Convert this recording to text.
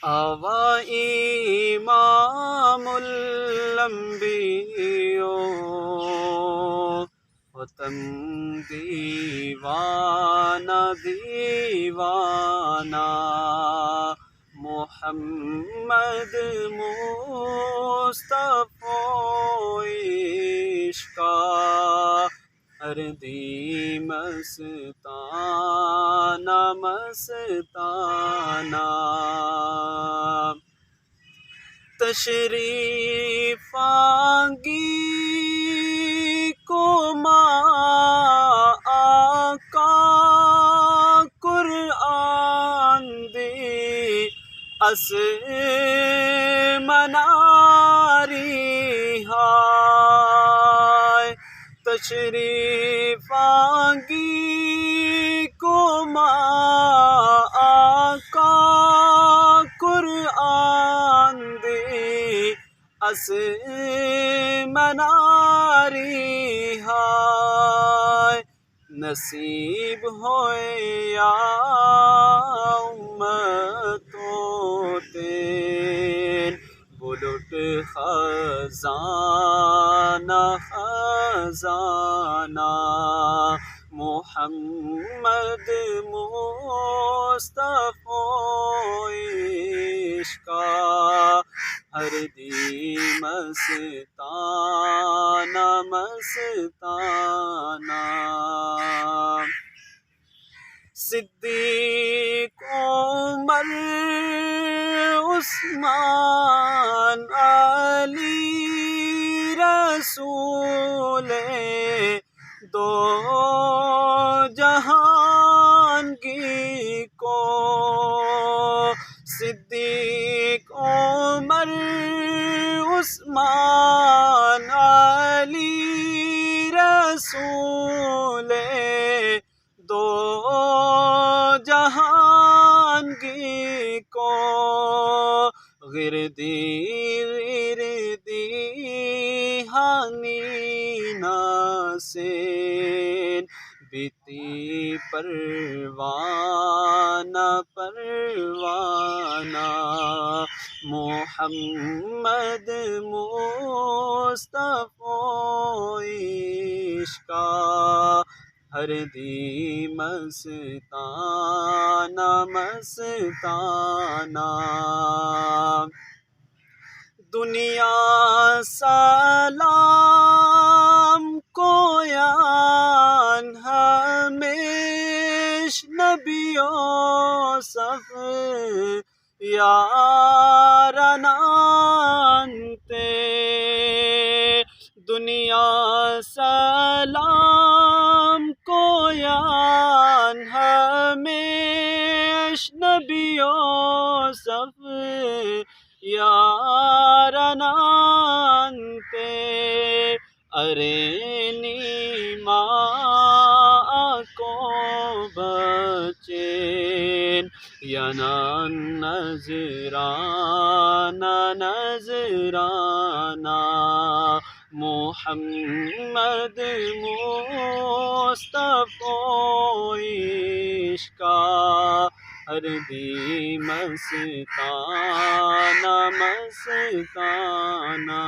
آوا امام الانبیاء ختم دیوانہ دیوانہ محمد مصطفیٰ عشقا ہر دی مستانہ مستانہ تشریف آنگی کو ماں آقا قرآن دی اس مناری ہائے تشریف آنگی کو ماں آقا قرآن دی اس مناری ہائے نصیب ہوئے یا امتوں تین بلٹ خزانہ خزانہ محمد مصطفیٰ عشقا ہر دی مستانہ مستانہ صدیق عمر عثمان علی رسول دو جہان کی کو صدیق عمر عثمان علی رسول دو جہان کی کو غردی ہانی ناسین بیتی پروانہ پروانہ محمد مصطفیٰ عشقا ہر دی مستانہ مستانہ دنیا سلام کو یان ہمیش نبیوں صف یارنان تے دنیا سلام کو یان ہمیش نبیوں صف یارنان تے ارینی ماں کو بچین ینان نظرانہ نظرانہ محمد مصطفیٰ عشقا ہر دی مستانہ مستانہ